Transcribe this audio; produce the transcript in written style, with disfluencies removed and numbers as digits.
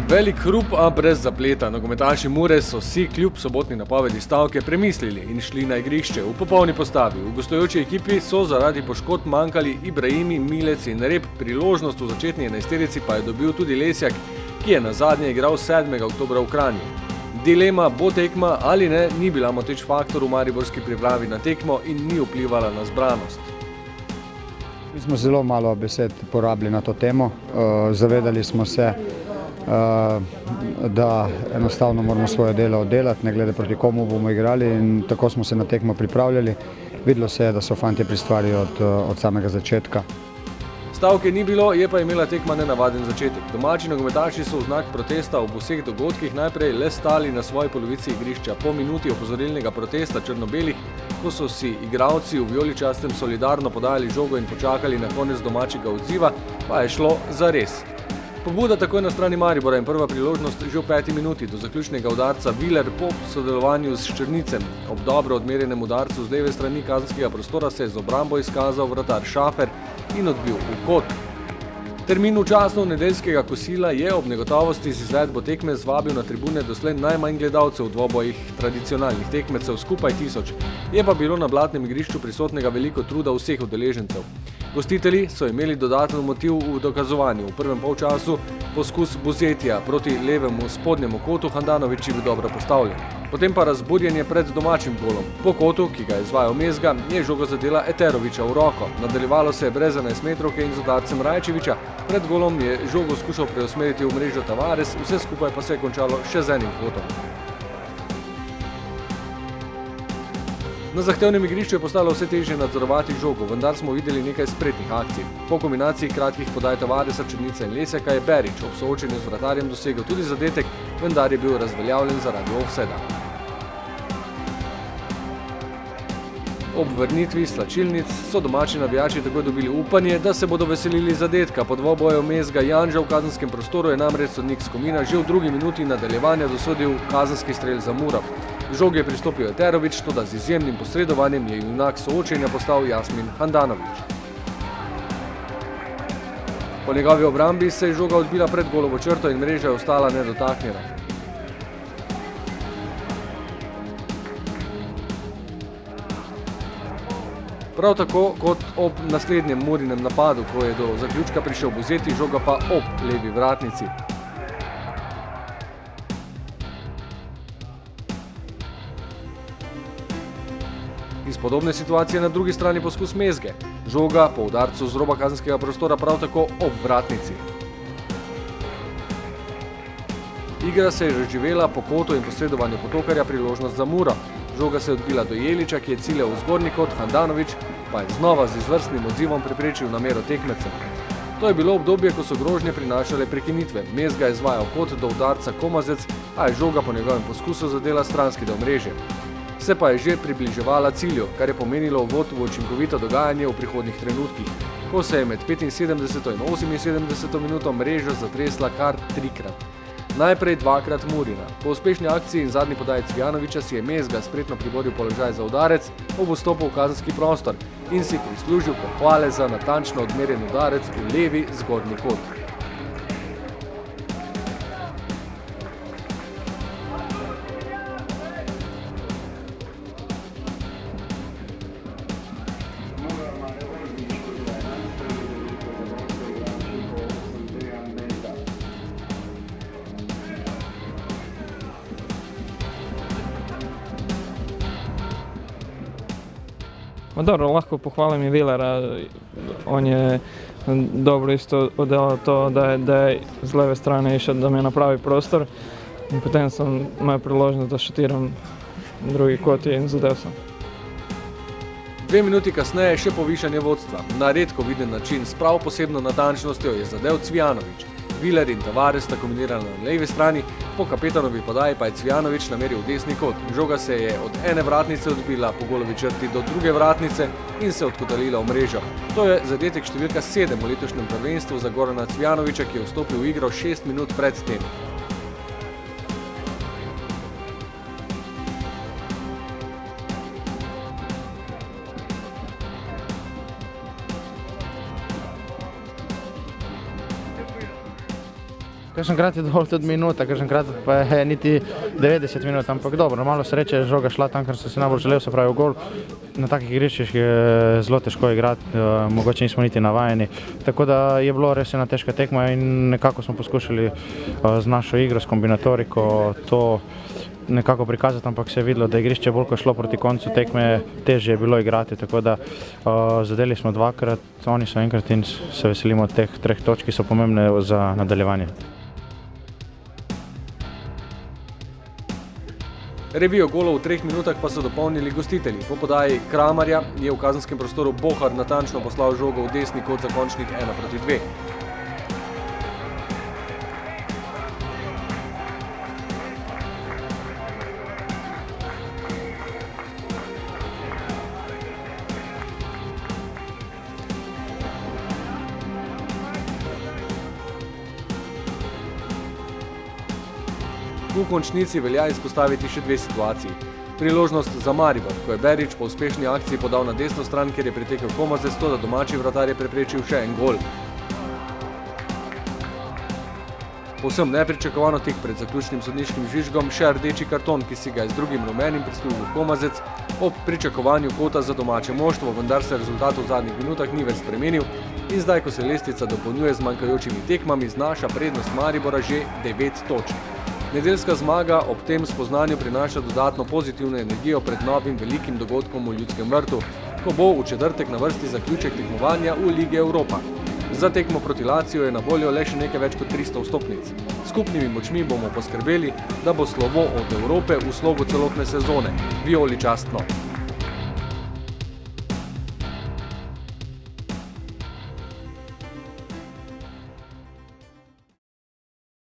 Velik hrup, a brez zapleta. Nogometaši Mure so si kljub sobotni napovedi stavke premislili in šli na igrišče v popolni postavi. V gostujoči ekipi so zaradi poškodb manjkali Ibrahimi, Milec in Rep, priložnost v začetni enajsterici pa je dobil tudi Lesjak, ki je nazadnje igral 7. oktobra v Kranju. Dilema, bo tekma ali ne, ni bila moteč faktor v mariborski pripravi na tekmo in ni vplivala na zbranost. Mi smo zelo malo besed porabili na to temo. Zavedali smo se, da enostavno moramo svoje delo oddelati, ne glede proti komu bomo igrali, in tako smo se na tekmo pripravljali. Videlo se je, da so fantje pri stvari od samega začetka. Stavke ni bilo, je pa imela tekma nenavaden začetek. Domači nogometaši so v znak protesta ob vseh dogodkih najprej le stali na svoji polovici igrišča. Po minuti opozorilnega protesta črno-belih, ko so si igralci v vijoličastem solidarno podajali žogo in počakali na konec domačega odziva, pa je šlo zares. Pobuda takoj na strani Maribora in prva priložnost že v 5. minuti. Do zaključnega udarca Viler po sodelovanju s Črnicem. Ob dobro odmerjenem udarcu z leve strani kazenskega prostora se je z obrambo izkazal vratar Šafer in odbil v kot. Termin včasno nedeljskega kosila je ob negotovosti z izvedbo tekme zvabil na tribune doslej najmanj gledalcev v dvobojih tradicionalnih tekmecev, skupaj 1000. Je pa bilo na blatnem igrišču prisotnega veliko truda vseh udeležencev. Gostitelji so imeli dodaten motiv v dokazovanju. V prvem polčasu poskus Buzetija proti levemu spodnjemu kotu, Handanović je bil dobro postavljen. Potem pa razburjenje pred domačim golom. Po kotu, ki ga je izvajal Mezga, je žogo zadela Eterovića v roko. Nadaljevalo se je brez 11-metrovke in z udarcem Rajčevića. Pred golom je žogo skušal preusmeriti v mrežo Tavares, vse skupaj pa se je končalo še z enim kotom. Na zahtevnem igrišču je postalo vse težje nadzorovati žogo, vendar smo videli nekaj spretnih akcij. Po kombinaciji kratkih podaj Tavaresa, Črnice in Lesjaka je Berić ob soočenju z vratarjem dosegel tudi zadetek, vendar je bil razveljavljen zaradi ofsajda. Ob vrnitvi slačilnic so domači navijači takoj dobili upanje, da se bodo veselili zadetka. Po dvoboju Mezga Janža v kazenskem prostoru je namreč sodnik Skomina že v 2. minuti nadaljevanja dosodil kazenski strel za Muro. Žogi je pristopil Eterović, toda z izjemnim posredovanjem je junak soočenja postal Jasmin Handanović. Po njegovi obrambi se je žoga odbila pred golovo črto in mreža je ostala nedotaknjena. Prav tako kot ob naslednjem Murinem napadu, ko je do zaključka prišel Buzeti, žoga pa ob levi vratnici. Iz podobne situacije na drugi strani poskus Mezge. Žoga po udarcu z roba kazenskega prostora prav tako ob vratnici. Igra se je razživela po kotu in posredovanju Potokarja, priložnost za Muro. Žoga se je odbila do Jelića, ki je ciljal v zgornji kot, Handanović pa je znova z izvrstnim odzivom preprečil namero tekmecem. To je bilo obdobje, ko so grožnje prinašale prekinitve. Mezga je izvajal kot do udarca Komazec, a je žoga po njegovem poskusu zadela stranski del mreže. Se pa je že približevala cilju, kar je pomenilo uvod v učinkovito dogajanje v prihodnjih trenutkih, ko se je med 75. in 78. minuto mreža zatresla kar 3-krat. Najprej 2-krat Murina. Po uspešni akciji in zadnji podaji Cvijanovića si je Mezga spretno priboril položaj za udarec ob vstopu v kazenski prostor in si prislužil pohvale za natančno odmerjen udarec v levi zgornji kot. Dobro, lahko pohvalim i Vilera, on je dobro isto odelao to da je z leve strane išao da mi napravi prostor in potem sam imao priložnost da šutiram drugi kot in zadel sam. 2 minuti kasneje še povišanje vodstva. Na redko viden način s prav posebno natančnostjo je zadel Cvijanović. Viler in Tavares sta kombinirala na levi strani, po kapetanovi podaji pa je Cvijanović nameril v desni kot. Žoga se je od ene vratnice odbila po golovi črti do druge vratnice in se odkotalila v mrežo. To je zadetek številka 7 v letošnjem prvenstvu za Gorana Cvijanovića, ki je vstopil v igro 6 minut pred tem. Kakšenkrat je dovolj tudi minuta, kakšenkrat pa je niti 90 minut, ampak dobro, malo sreče je žoga šla tam, kar sem si najbolj želel, se pravi v gol. Na takih igriščih je zelo težko igrati, mogoče nismo niti navajeni, tako da je bilo res ena težka tekma in nekako smo poskušali z našo igro, s kombinatoriko to nekako prikazati, ampak se je videlo, da igrišče bolj ko šlo proti koncu tekme, težje je bilo igrati, tako da zadeli smo dvakrat, oni so enkrat in se veselimo teh 3 točk, ki so pomembne za nadaljevanje. Revijo golov v 3 minutah pa so dopolnili gostitelji. Po podaji Kramarja je v kazenskem prostoru Bohar natančno poslal žogo v desni kot za končnih 1:2. V končnici velja izpostaviti še 2 situaciji. Priložnost za Maribor, ko je Berić po uspešni akciji podal na desno stran, kjer je pritekel Komazec, toda domači vratar je preprečil še en gol. Povsem nepričakovano tik pred zaključnim sodniškim žvižgom še rdeči karton, ki si ga je z drugim rumenim prislužil Komazec, ob pričakovanju kota za domače moštvo, vendar se rezultat v zadnjih minutah ni več spremenil in zdaj, ko se lestvica dopolnjuje z manjkajočimi tekmami, znaša prednost Maribora že 9 točk. Nedeljska zmaga ob tem spoznanju prinaša dodatno pozitivno energijo pred novim velikim dogodkom v Ljudskem vrtu, ko bo v četrtek na vrsti zaključek tekmovanja v Ligi Evropa. Za tekmo proti Laziju je na voljo le še nekaj več kot 300 vstopnic. Skupnimi močmi bomo poskrbeli, da bo slovo od Evrope v slogu celotne sezone. Vijoličastno.